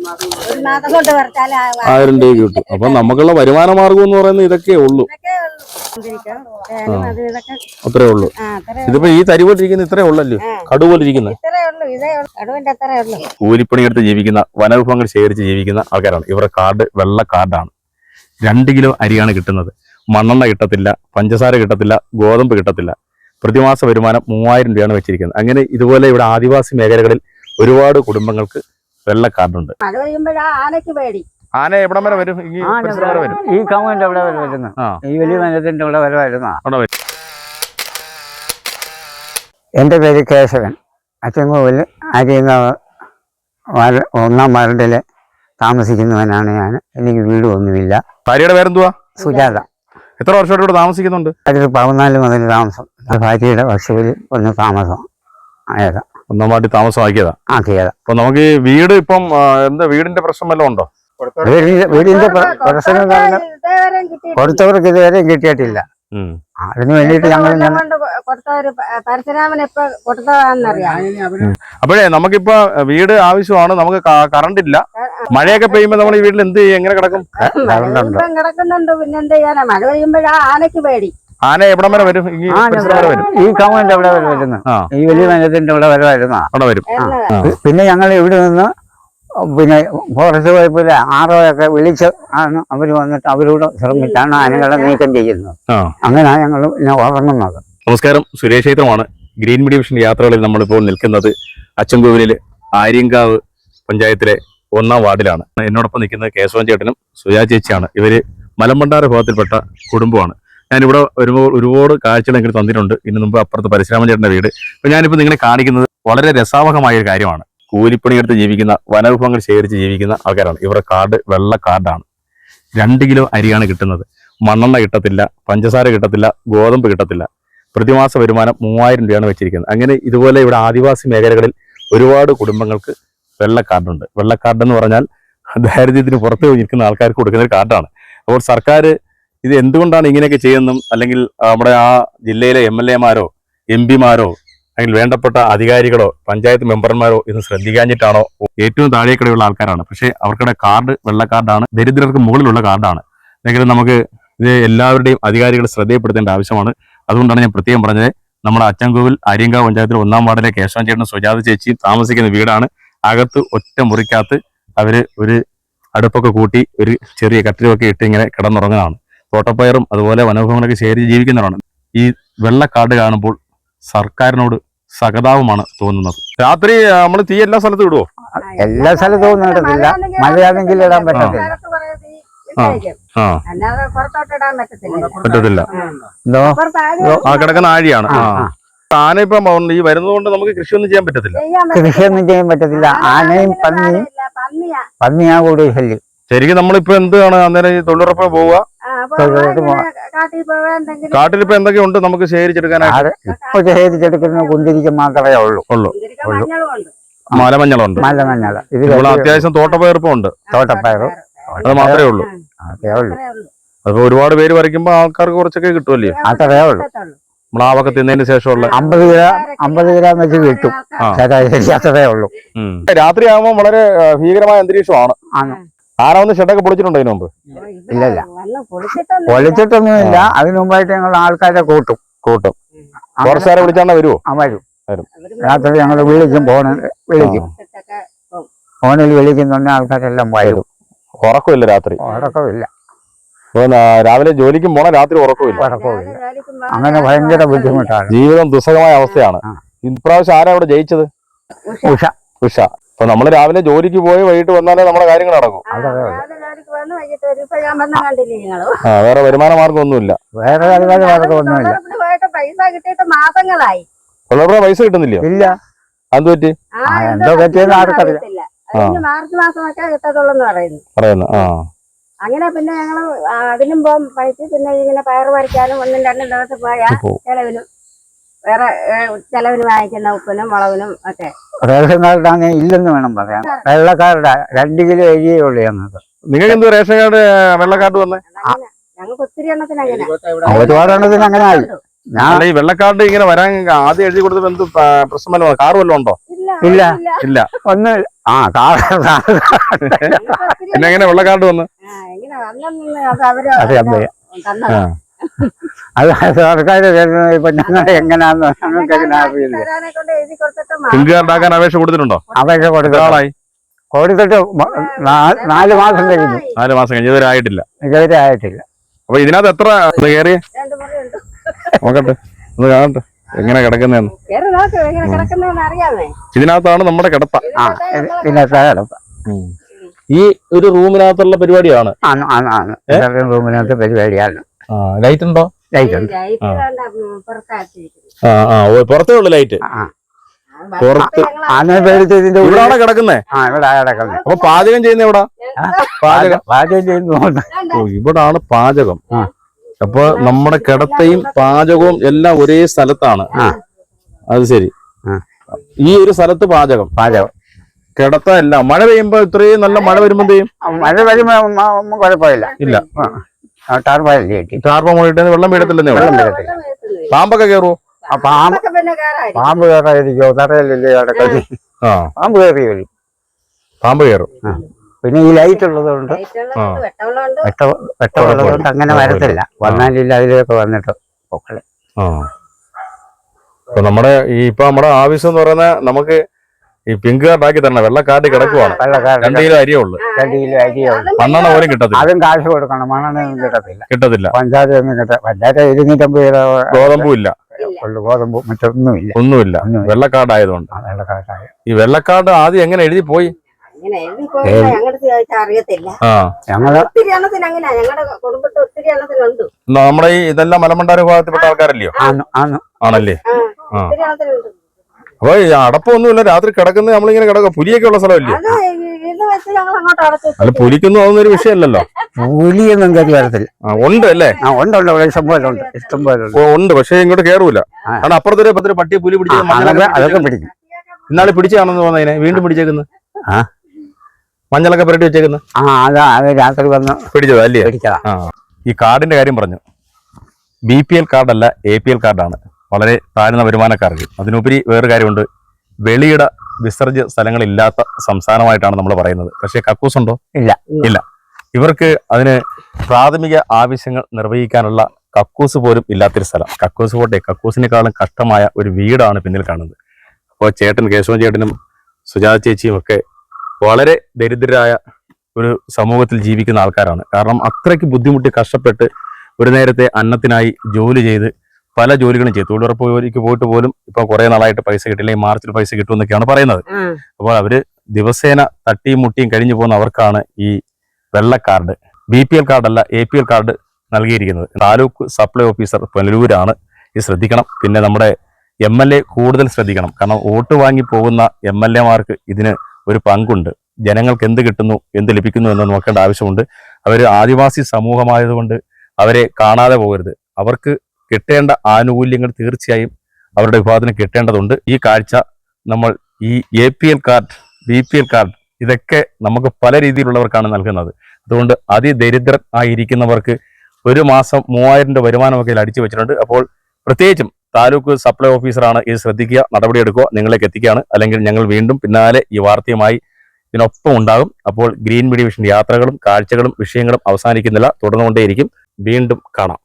1000 രൂപ കിട്ടും. അപ്പൊ നമുക്കുള്ള വരുമാന മാർഗം എന്ന് പറയുന്നത് ഇതൊക്കെ ഉള്ളൂ. അത്രേ ഉള്ളൂ. ഇതിപ്പോ ഈ തരി പോലിരിക്കുന്ന ഇത്രേ ഉള്ളല്ലോ, കടുപോലിരിക്കുന്ന കൂലിപ്പണിയെടുത്ത് ജീവിക്കുന്ന, വനവിഭവങ്ങൾ ശേഖരിച്ച് ജീവിക്കുന്ന ആൾക്കാരാണ്. ഇവരുടെ കാർഡ് വെള്ള കാർഡാണ്. 2 കിലോ അരിയാണ് കിട്ടുന്നത്. മണ്ണെണ്ണ കിട്ടത്തില്ല, പഞ്ചസാര കിട്ടത്തില്ല, ഗോതമ്പ് കിട്ടത്തില്ല. പ്രതിമാസ വരുമാനം 3000 രൂപയാണ് വെച്ചിരിക്കുന്നത്. അങ്ങനെ ഇതുപോലെ ഇവിടെ ആദിവാസി മേഖലകളിൽ ഒരുപാട് കുടുംബങ്ങൾക്ക് വെള്ള കാർഡുണ്ട്. ആന എവിടം വരെ വരും? ഈ കമ്മന്റെ അവിടെ വരെ വരുന്നു, ഈ വലിയ വനത്തിന്റെ അവിടെ വരെ വരുന്ന. എൻ്റെ പേര് കേശവൻ. അച്ചൻകോവിൽ അരിയങ്കാവ് 1-ാം വാർഡില് താമസിക്കുന്നവനാണ് ഞാൻ. എനിക്ക് വീട് ഒന്നുമില്ല. ഭാര്യയുടെ പേരെന്തുവാ? സുജാത. എത്ര വർഷമായിട്ട് ഇവിടെ താമസിക്കുന്നുണ്ട്? 14 മുതൽ താമസം. ഭാര്യയുടെ വർഷത്തിൽ ഒന്ന് താമസം ആയതാ. 1-ാം വാർഡിൽ താമസമാക്കിയതാ. അപ്പൊ നമുക്ക് ഈ വീട് ഇപ്പം എന്താ, വീടിന്റെ പ്രശ്നം വല്ലതും ഉണ്ടോ? വീടിന്റെ പ്രശ്നം കൊടുത്തവർക്ക് ഇതുവരെ കിട്ടിയിട്ടില്ല. അതിന് വേണ്ടിട്ട് അപ്പോഴേ നമുക്കിപ്പോ വീട് ആവശ്യമാണ്. നമുക്ക് കറണ്ട് ഇല്ല. മഴയൊക്കെ പെയ്യുമ്പോ നമ്മൾ ഈ വീട്ടിൽ എന്ത് ചെയ്യും? എങ്ങനെ കിടക്കും? കിടക്കുന്നുണ്ട്. പിന്നെ എന്ത് ചെയ്യാനാ? മഴ പെയ്യുമ്പോഴാ ആനയ്ക്ക് പേടി. ആന എവിടം വരെ വരും? ഈ കമ്മന്റെ അവിടെ വരെ വരുന്നു, ഈ വലിയ വനത്തിന്റെ അവിടെ വരെ വരുന്ന അവിടെ വരും. പിന്നെ ഞങ്ങൾ ഇവിടെ നിന്ന് പിന്നെ ഫോറസ്റ്റ് പോയപ്പോലെ ആറോയൊക്കെ വിളിച്ച് ആണ് അവർ വന്നിട്ട് അവരോട് ശ്രമിച്ചാണ് ആനകളെ നീക്കം ചെയ്യുന്നത്. അങ്ങനെയാണ് ഞങ്ങൾ പിന്നെ ഉറങ്ങുന്നത്. നമസ്കാരം, സുരേഷ് ക്ഷേത്രമാണ്. ഗ്രീൻ മീഡിയ വിഷൻ യാത്രകളിൽ നമ്മളിപ്പോൾ നിൽക്കുന്നത് അച്ചൻകോവിലില് ആര്യങ്കാവ് പഞ്ചായത്തിലെ 1-ാം വാർഡിലാണ്. എന്നോടൊപ്പം നിൽക്കുന്നത് കേശവൻ ചേട്ടനും സുജാ ചേച്ചിയാണ്. ഇവര് മലമ്പണ്ടാര വിഭാഗത്തിൽപ്പെട്ട കുടുംബമാണ്. ഞാനിവിടെ വരുമ്പോൾ ഒരുപാട് കാഴ്ചകൾ എനിക്ക് തന്നിട്ടുണ്ട്. ഇതിനു മുമ്പ് അപ്പുറത്ത് പരശുരാമൻ ചേട്ടൻ്റെ വീട്. അപ്പൊ ഞാനിപ്പോൾ നിങ്ങളെ കാണിക്കുന്നത് വളരെ രസാവഹമായ ഒരു കാര്യമാണ്. കൂലിപ്പണിയെടുത്ത് ജീവിക്കുന്ന, വനവിഭവങ്ങൾ ശേഖരിച്ച് ജീവിക്കുന്ന ആൾക്കാരാണ്. ഇവരുടെ കാർഡ് വെള്ള കാർഡാണ്. 2 കിലോ അരിയാണ് കിട്ടുന്നത്. മണ്ണെണ്ണ കിട്ടത്തില്ല, പഞ്ചസാര കിട്ടത്തില്ല, ഗോതമ്പ് കിട്ടത്തില്ല. പ്രതിമാസ വരുമാനം 3000 രൂപയാണ് വെച്ചിരിക്കുന്നത്. അങ്ങനെ ഇതുപോലെ ഇവിടെ ആദിവാസി മേഖലകളിൽ ഒരുപാട് കുടുംബങ്ങൾക്ക് വെള്ള കാർഡുണ്ട്. വെള്ള കാർഡ് എന്ന് പറഞ്ഞാൽ ദാരിദ്ര്യത്തിന് പുറത്ത് നിൽക്കുന്ന ആൾക്കാർക്ക് കൊടുക്കുന്ന ഒരു കാർഡാണ്. അപ്പോൾ സർക്കാർ ഇത് എന്തുകൊണ്ടാണ് ഇങ്ങനെയൊക്കെ ചെയ്യുന്നതും, അല്ലെങ്കിൽ നമ്മുടെ ആ ജില്ലയിലെ MLA മാരോ MP മാരോ അല്ലെങ്കിൽ വേണ്ടപ്പെട്ട അധികാരികളോ പഞ്ചായത്ത് മെമ്പർമാരോ ഇന്ന് ശ്രദ്ധിക്കാഞ്ഞിട്ടാണോ? ഏറ്റവും താഴേക്കിടെയുള്ള ആൾക്കാരാണ്. പക്ഷേ അവർക്കുടെ കാർഡ് വെള്ള കാർഡാണ്, ദരിദ്രർക്ക് മുകളിലുള്ള കാർഡാണ്. എങ്കിലും നമുക്ക് ഇത് എല്ലാവരുടെയും അധികാരികൾ ശ്രദ്ധയപ്പെടുത്തേണ്ട ആവശ്യമാണ്. അതുകൊണ്ടാണ് ഞാൻ പ്രത്യേകം പറഞ്ഞത്. നമ്മുടെ അച്ചൻകോവിൽ ആര്യങ്കാവ് പഞ്ചായത്തിൽ 1-ാം വാർഡിലെ കേശവൻ ചേട്ടനും സുജാത ചേച്ചിയും താമസിക്കുന്ന വീടാണ്. അകത്ത് ഒറ്റ മുറിക്കകത്ത് അവര് ഒരു അടുപ്പൊക്കെ കൂട്ടി ഒരു ചെറിയ കട്ടിലൊക്കെ ഇട്ട് ഇങ്ങനെ കിടന്നുറങ്ങുന്നതാണ്. തോട്ടപ്പയറും അതുപോലെ വനവിഭവങ്ങളൊക്കെ ശേഖരിച്ച് ജീവിക്കുന്നവരാണ്. ഈ വെള്ള കാർഡ് കാണുമ്പോൾ സർക്കാരിനോട് സഹതാപമാണ് തോന്നുന്നത്. രാത്രി നമ്മൾ തീ എല്ലാ സ്ഥലത്തും ഇടുവോ? എല്ലാ സ്ഥലത്തും ഇടത്തില്ല. മഴയാണെങ്കിൽ ഇടാൻ പറ്റത്തില്ല. പറ്റത്തില്ല. ആ കിടക്കുന്ന ആഴിയാണ്. ആന ഇപ്പം ഈ വരുന്നതുകൊണ്ട് നമുക്ക് കൃഷിയൊന്നും ചെയ്യാൻ പറ്റത്തില്ല. കൃഷിയൊന്നും ചെയ്യാൻ പറ്റത്തില്ല. ആനയും പന്നിയാ കൂടുതൽ ശല്യം. ശരിക്കും നമ്മളിപ്പോ എന്താണ് അന്നേരം ഈ തൊഴിലുറപ്പ് പോവുക? കാട്ടിലിപ്പോ എന്തൊക്കെയുണ്ട് നമുക്ക് ശേഖരിച്ചെടുക്കാനായിട്ട്? ഇപ്പൊ ശേഖരിച്ചെടുക്കുന്ന കുന്തിരിക്കം മാത്രമേ ഉള്ളൂ. മലമഞ്ഞളുണ്ട്. ഇതിൽ അത്യാവശ്യം തോട്ടപ്പയർപ്പം ഉണ്ട്. തോട്ടപ്പയറും അത് മാത്രമേ ഉള്ളൂ. അപ്പൊ ഒരുപാട് പേര് വരയ്ക്കുമ്പോ ആൾക്കാർക്ക് കുറച്ചൊക്കെ കിട്ടുമല്ലേ? അത്രേ ഉള്ളൂ. മ്ലാവൊക്കെ തിന്നതിന് ശേഷമുള്ള 50 ഗ്രാം വെച്ച് കിട്ടും. അത്രേ ഉള്ളൂ. രാത്രിയാകുമ്പോൾ വളരെ ഭീകരമായ അന്തരീക്ഷമാണ്. ആന വന്ന് ഷെഡൊക്കെ പൊളിച്ചിട്ടുണ്ടോ ഇതിനു മുമ്പ്? ഇല്ലല്ല, പൊളിച്ചിട്ടൊന്നുമില്ല. അതിനു മുമ്പായിട്ട് ഞങ്ങൾ ആൾക്കാരെ കൂട്ടും. ഫോറസ്റ്റുകാരെ വിളിച്ചാണ് വരുമോ? വരും. രാത്രി ഞങ്ങൾ വിളിക്കും. ഫോണിൽ വിളിക്കുന്നുണ്ട്. ആൾക്കാരെല്ലാം വരും. ഉറക്കമില്ല രാത്രി? ഉറക്കമില്ല. രാവിലെ ജോലിക്കും പോണ, രാത്രി ഉറക്കമില്ല. അങ്ങനെ ഭയങ്കര ബുദ്ധിമുട്ടാണ്. ജീവിതം ദുസ്സഹമായ അവസ്ഥയാണ്. ഇപ്രാവശ്യം ആരാ ഇവിടെ ജയിച്ചത്? ഉഷ. അപ്പൊ നമ്മള് രാവിലെ ജോലിക്ക് പോയി വൈകിട്ട് വന്നാലേ നമ്മുടെ കാര്യങ്ങൾ നടക്കും. വേറെ വരുമാന മാർഗം ഒന്നുമില്ല. പൈസ കിട്ടുന്നില്ലയോ? ഇല്ല. അത് പറ്റി എന്തോ പറ്റിയെന്ന് ആർക്കറിയാം. മാർച്ച് മാസമൊക്കെ കിട്ടത്തുള്ളൂ പറയുന്നു. അങ്ങനെ പിന്നെ ഞങ്ങള് അതിനും പോകും പൈസ. പിന്നെ ഇങ്ങനെ പയറ് പറിക്കാനും 1-2 ദിവസം പോയാൽ ചെലവിനും വേറെ ചെലവിന് വാങ്ങിക്കുന്ന ഉപ്പിനും മുളകിനും ഒക്കെ. റേഷൻ കാർഡ് അങ്ങനെ ഇല്ലെന്ന് വേണം പറയാൻ. വെള്ള കാർഡ് 2 കിലോ അരിയേ ഉള്ളൂ ഞങ്ങൾക്ക്. നിങ്ങൾക്ക് എന്തോ റേഷൻ കാർഡ് വെള്ള കാർഡ് വന്നേ? ഞങ്ങൾക്ക് ഒത്തിരി എണ്ണത്തിന് അങ്ങനെ, ഒരുപാട് എണ്ണത്തിന് അങ്ങനെ ആയി. ഈ വെള്ളക്കാർഡ് ഇങ്ങനെ വരാൻ ആദ്യം എഴുതി കൊടുത്തപ്പോ എന്ത് പ്രശ്നം വല്ലതും, കാർ വല്ലതും ഉണ്ടോ? ഇല്ല, ഇല്ല ഇല്ല. ഒന്ന് പിന്നെ എങ്ങനെ വെള്ള കാർഡ് വന്ന്? എങ്ങനെ വന്നെന്ന് അത് അവര് അത് അത് സർക്കാർ ഇപ്പൊ ഞങ്ങൾ എങ്ങനെയാന്ന് ഞങ്ങൾക്ക് എങ്ങനെ അറിയില്ല. തരാനെ കൊണ്ട് എഴുതി കൊടുത്തിട്ട് പിങ്ക് കാർഡ് ആക്കാൻ അപേക്ഷ കൊടുത്തിട്ടുണ്ടോ? അപേക്ഷ കൊടുത്താളായി കൊടുത്തിട്ട് 4 മാസം കഴിഞ്ഞു. 4 മാസം കഴിഞ്ഞ് ഇതുവരെ ആയിട്ടില്ല. ഇതുവരെ ആയിട്ടില്ല. അപ്പൊ ഇതിനകത്ത് എത്ര കയറിയ 2 മുറിയുണ്ട്. നോക്കട്ടെ, ഒന്ന് കാണട്ടെ എങ്ങനെ കിടക്കുന്നതെന്ന്. കേറി നോക്ക് എങ്ങനെ കിടക്കുന്നതെന്ന് അറിയാമേ. ഇതിനകത്താണ് നമ്മുടെ കിടപ്പ. പിന്നെ ഈ ഒരു റൂമിനകത്തുള്ള പരിപാടിയാണ്. റൂമിനകത്ത് പരിപാടിയാണ്. ലൈറ്റ് ഉണ്ടോ? ലൈറ്റ് ഉണ്ട്. പുറത്തേ ഉള്ളു ലൈറ്റ്. പുറത്ത് ഇവിടാണോ കിടക്കുന്നേ? ഇവിടെ കിടക്കുന്നത്. അപ്പൊ പാചകം ചെയ്യുന്ന എവിടാ? പാചകം ചെയ്യുന്നു. ഇവിടാണ് പാചകം. അപ്പൊ നമ്മുടെ കിടത്തയും പാചകവും എല്ലാം ഒരേ സ്ഥലത്താണ്. അത് ശരി. ഈ ഒരു സ്ഥലത്ത് പാചകം കിടത്ത അല്ല. മഴ പെയ്യുമ്പോ ഇത്രയും നല്ല മഴ വരുമ്പോ ചെയ്യും? മഴ വരുമ്പോ കുഴപ്പമില്ല. ഇല്ല, ടാർപ്പ മുകളിട്ട് വെള്ളം വീഴത്തില്ലെന്നേ ഉള്ളൂ. പാമ്പൊക്കെ കയറുമോ? പാമ്പ് കയറാതിരിക്കോ? തറയല്ലേ കിടക്കുന്നത്. പാമ്പ് കയറി വരും. പാമ്പ് കയറും. പിന്നെ ഈ ലൈറ്റ് ഉള്ളതുകൊണ്ട് വെട്ടമുള്ളതുകൊണ്ട് അങ്ങനെ വരത്തില്ല. വന്നാലില്ല അതിലൊക്കെ വന്നിട്ട് പൊക്കളെ. നമ്മുടെ നമ്മുടെ ആവശ്യം എന്ന് പറയുന്നത് നമുക്ക് ഈ പിങ്ക് കാർഡ് ആക്കി തരണം. വെള്ള കാർഡ് കിടക്കുവാണ്. 2 കിലോ അരിയേ ഉള്ളു. 2 കിലോ അരിയേ ഉള്ളു. മണ്ണെണ്ണ പോലും കിട്ടത്തില്ല. അതും കാശ് കൊടുക്കണം. മണ്ണെണ്ണയൊന്നും കിട്ടത്തില്ല. പഞ്ചായത്ത് ഒന്നും പഞ്ചായത്ത് 250 രൂപ. ഗോതമ്പും ഇല്ല. ഗോതമ്പ് മറ്റൊന്നുമില്ല. ഒന്നുമില്ല. വെള്ളക്കാർഡ് ആയതുകൊണ്ട്. ഈ വെള്ളക്കാർഡ് ആദ്യം എങ്ങനെ എഴുതി പോയി? അറിയത്തില്ല. നമ്മുടെ ഈ ഇതെല്ലാം മലമണ്ടാര വിഭാഗത്തിൽപ്പെട്ട ആൾക്കാരല്ലയോ? ആണല്ലേ? അപ്പൊ ഈ അടപ്പൊന്നുമില്ല. രാത്രി കിടക്കുന്നത് നമ്മളിങ്ങനെ കിടക്കുക. പുലിയൊക്കെ ഉള്ള സ്ഥലമല്ലേ? അല്ല, പുലിക്കൊന്നും അതൊന്നും ഒരു വിഷയമല്ലല്ലോ. പുലിയൊന്നും കയറി വരത്തില്ല. ഉണ്ട് അല്ലേ? ഉണ്ട്. ഇഷ്ടം പോലെ ഉണ്ട്. പക്ഷെ ഇങ്ങോട്ട് കേറൂല. കാരണം അപ്പുറത്തൊരു പട്ടിയെ പുലി പിടിച്ചത് അതൊക്കെ പിടിക്കും. ഇന്നാളെ പിടിച്ചാണെന്ന് തോന്നുന്നതിനെ വീണ്ടും പിടിച്ചേക്കുന്നു. മഞ്ഞളൊക്കെ പുരട്ടി വെച്ചേക്കുന്നു. രാത്രി വന്ന് പിടിച്ചത് അല്ലേ? ഈ കാർഡിന്റെ കാര്യം പറഞ്ഞു. BPL കാർഡല്ല, APL കാർഡാണ്. വളരെ താഴ്ന്ന വരുമാനക്കാർക്ക്. അതിനുപരി വേറൊരു കാര്യമുണ്ട്. വെളിയിട വിസർജ്യ സ്ഥലങ്ങളില്ലാത്ത സംസ്ഥാനമായിട്ടാണ് നമ്മൾ പറയുന്നത്. പക്ഷേ കക്കൂസ് ഉണ്ടോ? ഇല്ല. ഇവർക്ക് അതിന് പ്രാഥമിക ആവശ്യങ്ങൾ നിർവഹിക്കാനുള്ള കക്കൂസ് പോലും ഇല്ലാത്തൊരു സ്ഥലം. കക്കൂസ് പോട്ടെ, കക്കൂസിനേക്കാളും കഷ്ടമായ ഒരു വീടാണ് പിന്നിൽ കാണുന്നത്. അപ്പോൾ കേശവൻ ചേട്ടനും സുജാത ചേച്ചിയും ഒക്കെ വളരെ ദരിദ്രരായ ഒരു സമൂഹത്തിൽ ജീവിക്കുന്ന ആൾക്കാരാണ്. കാരണം അത്രയ്ക്ക് ബുദ്ധിമുട്ടി കഷ്ടപ്പെട്ട് ഒരു നേരത്തെ അന്നത്തിനായി ജോലി ചെയ്ത് പല ജോലികളും ചെയ്തു. തൊഴിലുറപ്പ് ജോലിക്ക് പോയിട്ട് പോലും ഇപ്പൊ കുറെ നാളായിട്ട് പൈസ കിട്ടില്ലെങ്കിൽ മാർച്ചിൽ പൈസ കിട്ടുമെന്നൊക്കെയാണ് പറയുന്നത്. അപ്പോൾ അവര് ദിവസേന തട്ടിയും മുട്ടിയും കഴിഞ്ഞു പോകുന്ന അവർക്കാണ് ഈ വെള്ള കാർഡ്, BPL കാർഡല്ല APL കാർഡ് നൽകിയിരിക്കുന്നത്. താലൂക്ക് സപ്ലൈ ഓഫീസർ പുനലൂരാണ് ഇത് ശ്രദ്ധിക്കണം. പിന്നെ നമ്മുടെ MLA കൂടുതൽ ശ്രദ്ധിക്കണം. കാരണം വോട്ട് വാങ്ങി പോകുന്ന MLA-മാർക്ക് ഇതിന് ഒരു പങ്കുണ്ട്. ജനങ്ങൾക്ക് എന്ത് കിട്ടുന്നു, എന്ത് ലഭിക്കുന്നു എന്ന് നോക്കേണ്ട ആവശ്യമുണ്ട്. അവർ ആദിവാസി സമൂഹമായതുകൊണ്ട് അവരെ കാണാതെ പോകരുത്. അവർക്ക് കിട്ടേണ്ട ആനുകൂല്യങ്ങൾ തീർച്ചയായും അവരുടെ വിഭാഗത്തിന് കിട്ടേണ്ടതുണ്ട്. ഈ കാഴ്ച നമ്മൾ ഈ APL കാർഡ്, BPL കാർഡ് ഇതൊക്കെ നമുക്ക് പല രീതിയിലുള്ളവർക്കാണ് നൽകുന്നത്. അതുകൊണ്ട് അതിദരിദ്രർ ആയിരിക്കുന്നവർക്ക് ഒരു മാസം 3000 രൂപ വരുമാനമൊക്കെ അടിച്ചു വെച്ചിട്ടുണ്ട്. അപ്പോൾ പ്രത്യേകിച്ചും താലൂക്ക് സപ്ലൈ ഓഫീസറാണ് ഇത് ശ്രദ്ധിക്കുക, നടപടിയെടുക്കുക. നിങ്ങളേക്ക് എത്തിക്കുകയാണ്. അല്ലെങ്കിൽ ഞങ്ങൾ വീണ്ടും പിന്നാലെ ഈ വാർത്തയുമായി ഇതിനൊപ്പം ഉണ്ടാകും. അപ്പോൾ ഗ്രീൻ മീഡിയ വിഷൻ യാത്രകളും കാഴ്ചകളും വിഷയങ്ങളും അവസാനിക്കുന്നില്ല, തുടർന്നുകൊണ്ടേയിരിക്കും. വീണ്ടും കാണാം.